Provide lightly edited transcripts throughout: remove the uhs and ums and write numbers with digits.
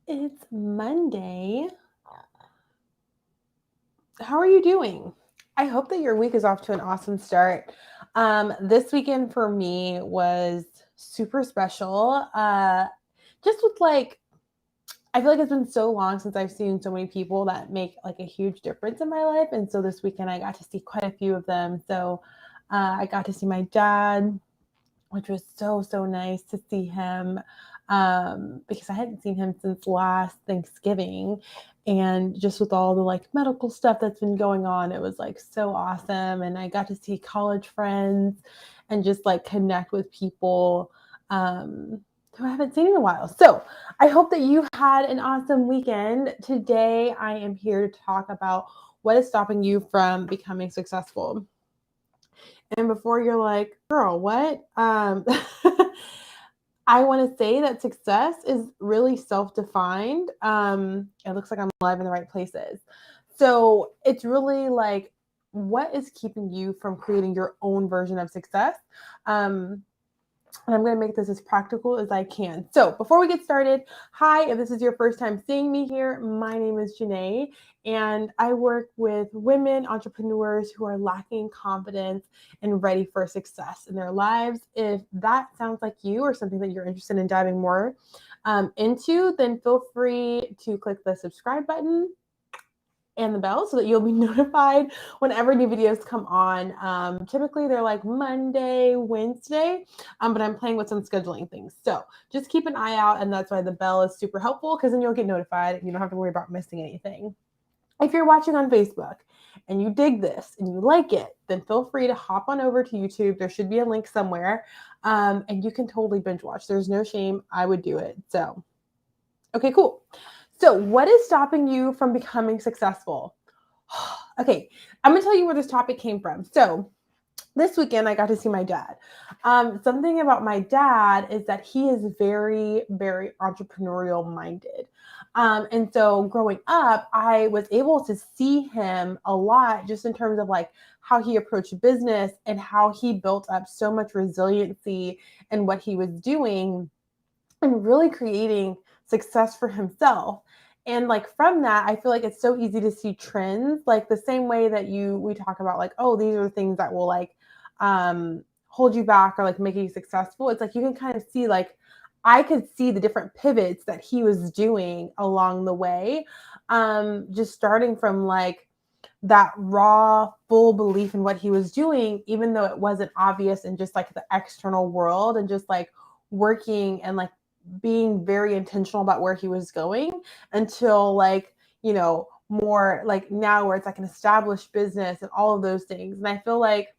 It's Monday. How are you doing? I hope that your week is off to an awesome start. This weekend for me was super special. Just with I feel like it's been so long since I've seen so many people that make like a huge difference in my life. And so this weekend I got to see quite a few of them. I got to see my dad, which was so nice to see him because I hadn't seen him since last Thanksgiving. And just with all the like medical stuff that's been going on, it was like so awesome. And I got to see college friends and just like connect with people um, who I haven't seen in a while. So I hope that you had an awesome weekend. Today, I am here to talk about what is stopping you from becoming successful. And before you're like, girl, what? I want to say that success is really self defined. It looks like I'm alive in the right places. So it's really like, what is keeping you from creating your own version of success? Um, and I'm going to make this as practical as I can. So, before we get started, hi, if this is your first time seeing me here, my name is Janae, and I work with women entrepreneurs who are lacking confidence and ready for success in their lives. If that sounds like you or something that you're interested in diving more into, then feel free to click the subscribe button and the bell so that you'll be notified whenever new videos come on. Typically, they're like Monday, Wednesday, but I'm playing with some scheduling things. So just keep an eye out, and that's why the bell is super helpful because then you'll get notified and you don't have to worry about missing anything. If you're watching on Facebook and you dig this and you like it, then feel free to hop on over to YouTube. There should be a link somewhere, and you can totally binge watch. There's no shame. I would do it. So, okay, cool. So, what is stopping you from becoming successful? Okay, I'm gonna tell you where this topic came from. So, this weekend I got to see my dad. Something about my dad is that he is very entrepreneurial minded. And so growing up, I was able to see him a lot just in terms of like how he approached business and how he built up so much resiliency in what he was doing and really creating success for himself. And like from that, I feel like it's so easy to see trends, like the same way that we talk about like, oh, these are the things that will like hold you back or like make you successful. It's like you can kind of see like I could see the different pivots that he was doing along the way. Just starting from like that raw full belief in what he was doing, even though it wasn't obvious in just like the external world, and just like working and like being very intentional about where he was going until like, more like now where it's like an established business and all of those things. And I feel like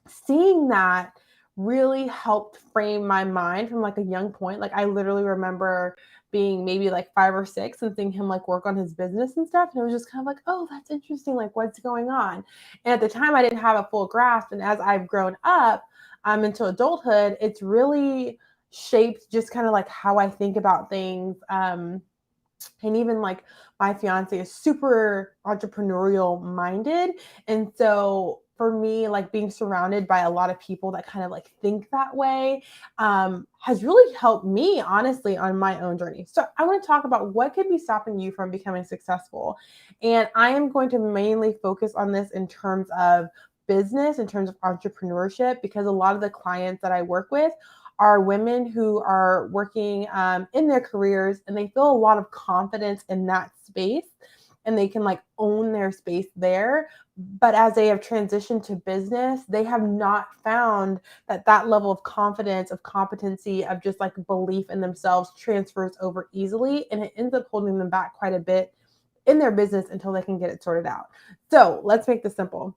seeing that really helped frame my mind from like a young point. Like I literally remember being maybe like 5 or 6 and seeing him like work on his business and stuff. And it was just kind of like, oh, that's interesting. Like what's going on? And at the time I didn't have a full grasp. And as I've grown up into adulthood, it's really shaped just kind of like how I think about things. And even like my fiance is super entrepreneurial minded, and so for me like being surrounded by a lot of people that kind of like think that way has really helped me honestly on my own journey. So I want to talk about what could be stopping you from becoming successful, and I am going to mainly focus on this in terms of business, in terms of entrepreneurship, because a lot of the clients that I work with are women who are working in their careers and they feel a lot of confidence in that space and they can like own their space there. But as they have transitioned to business, they have not found that level of confidence, of competency, of just like belief in themselves transfers over easily. And it ends up holding them back quite a bit in their business until they can get it sorted out. So let's make this simple.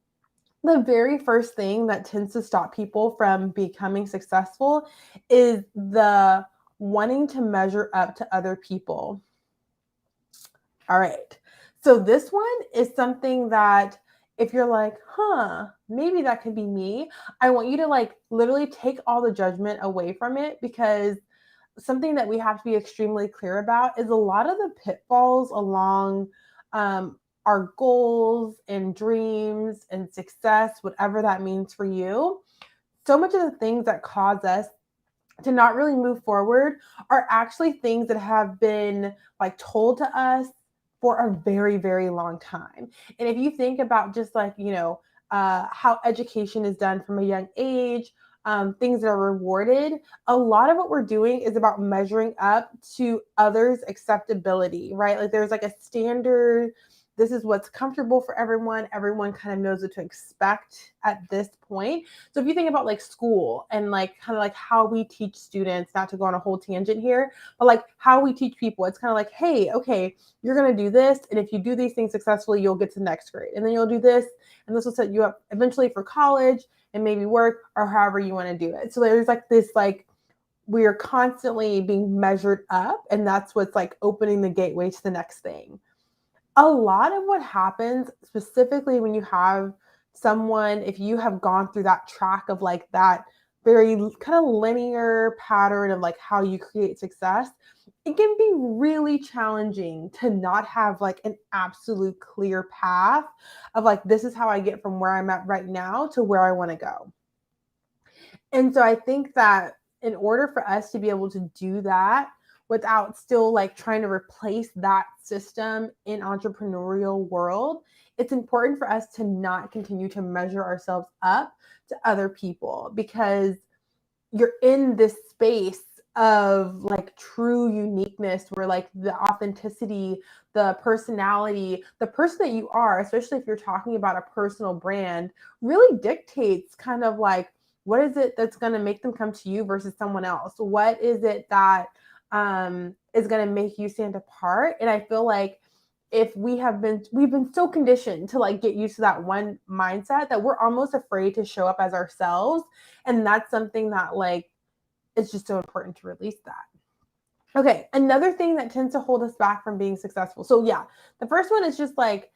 The very first thing that tends to stop people from becoming successful is the wanting to measure up to other people. All right. So this one is something that if you're like, maybe that could be me, I want you to like literally take all the judgment away from it, because something that we have to be extremely clear about is a lot of the pitfalls along our goals and dreams and success, whatever that means for you. So much of the things that cause us to not really move forward are actually things that have been like told to us for a very, very long time. And if you think about just like, how education is done from a young age, things that are rewarded, a lot of what we're doing is about measuring up to others' acceptability, right? Like there's like a standard, this is what's comfortable for everyone. Everyone kind of knows what to expect at this point. So if you think about like school and like kind of like how we teach students, not to go on a whole tangent here, but like how we teach people, it's kind of like, hey, okay, you're going to do this. And if you do these things successfully, you'll get to the next grade. And then you'll do this. And this will set you up eventually for college and maybe work or however you want to do it. So there's like this, like, we are constantly being measured up. And that's what's like opening the gateway to the next thing. A lot of what happens, specifically when you have someone, if you have gone through that track of like that very kind of linear pattern of like how you create success, it can be really challenging to not have like an absolute clear path of like, this is how I get from where I'm at right now to where I want to go. And so I think that in order for us to be able to do that without still like trying to replace that system in entrepreneurial world, it's important for us to not continue to measure ourselves up to other people, because you're in this space of like true uniqueness where like the authenticity, the personality, the person that you are, especially if you're talking about a personal brand, really dictates kind of like what is it that's going to make them come to you versus someone else. What is it that is going to make you stand apart? And I feel like if we've been so conditioned to like get used to that one mindset that we're almost afraid to show up as ourselves. And that's something that like, it's just so important to release that. Okay, another thing that tends to hold us back from being successful. So yeah, the first one is just like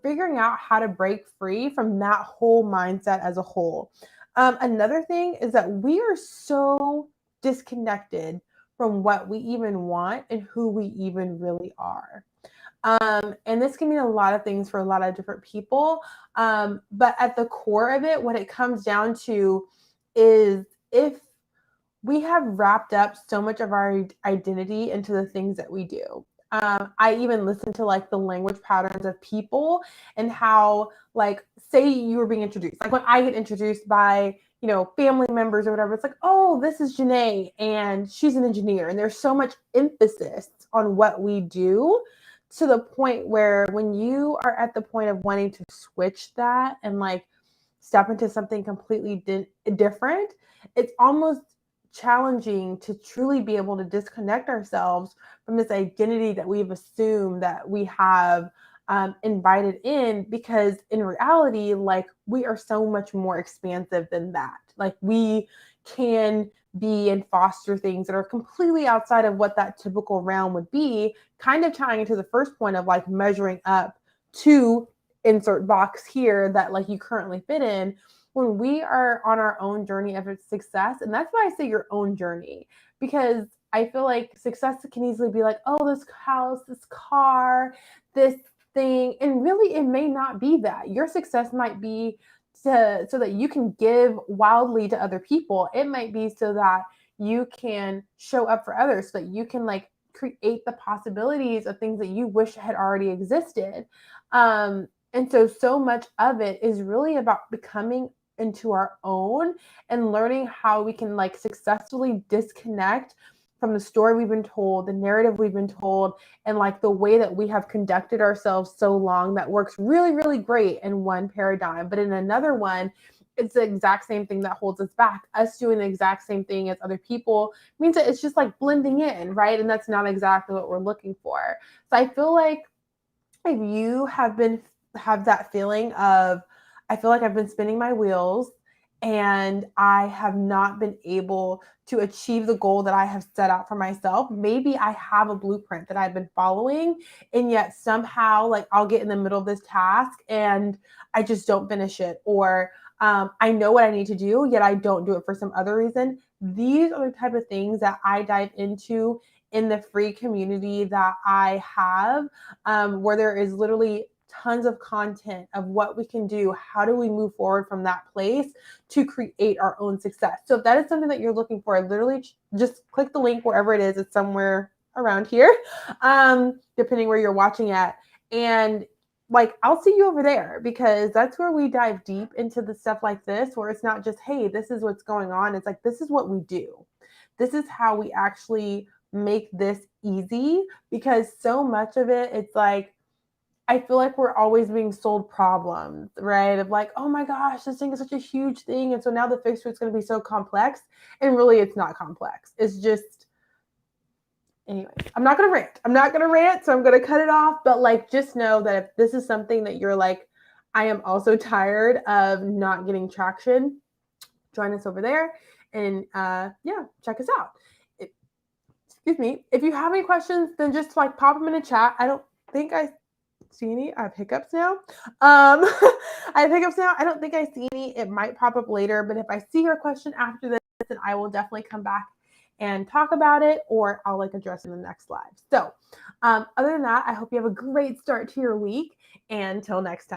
figuring out how to break free from that whole mindset as a whole. Another thing is that we are so disconnected from what we even want and who we even really are. And this can mean a lot of things for a lot of different people. But at the core of it, what it comes down to is if we have wrapped up so much of our identity into the things that we do. I even listen to like the language patterns of people and how, like, say you were being introduced, like when I get introduced by, family members or whatever, it's like, oh, this is Janae and she's an engineer. And there's so much emphasis on what we do to the point where when you are at the point of wanting to switch that and like step into something completely different, it's almost challenging to truly be able to disconnect ourselves from this identity that we've assumed that we have invited in, because in reality, like, we are so much more expansive than that. Like, we can be and foster things that are completely outside of what that typical realm would be, kind of tying into the first point of like measuring up to insert box here that like you currently fit in. When we are on our own journey of success, and that's why I say your own journey, because I feel like success can easily be like, oh, this house, this car, this thing, and really it may not be that. Your success might be so that you can give wildly to other people. It might be so that you can show up for others, so that you can like create the possibilities of things that you wish had already existed. And so much of it is really about becoming into our own and learning how we can like successfully disconnect from the story we've been told, the narrative we've been told, and like the way that we have conducted ourselves so long that works really, really great in one paradigm. But in another one, it's the exact same thing that holds us back. Us doing the exact same thing as other people means that it's just like blending in, right? And that's not exactly what we're looking for. So I feel like if you have that feeling of, I feel like I've been spinning my wheels and I have not been able to achieve the goal that I have set out for myself. Maybe I have a blueprint that I've been following, and yet somehow like I'll get in the middle of this task and I just don't finish it. Or I know what I need to do, yet I don't do it for some other reason. These are the type of things that I dive into in the free community that I have, where there is literally tons of content of what we can do. How do we move forward from that place to create our own success? So if that is something that you're looking for, literally just click the link wherever it is. It's somewhere around here, depending where you're watching at. And like, I'll see you over there, because that's where we dive deep into the stuff like this, where it's not just, hey, this is what's going on. It's like, this is what we do. This is how we actually make this easy, because so much of it, it's like, I feel like we're always being sold problems, right? Of like, oh my gosh, this thing is such a huge thing. And so now the fixture is going to be so complex. And really, it's not complex. It's just, anyway, I'm not going to rant. So I'm going to cut it off. But like, just know that if this is something that you're like, I am also tired of not getting traction, join us over there. And yeah, check us out. Excuse me. If you have any questions, then just like pop them in a chat. I don't think I see any. I have hiccups now. I have hiccups now. I don't think I see any. It might pop up later, but if I see your question after this, then I will definitely come back and talk about it, or I'll like address it in the next live. So other than that, I hope you have a great start to your week, and until next time.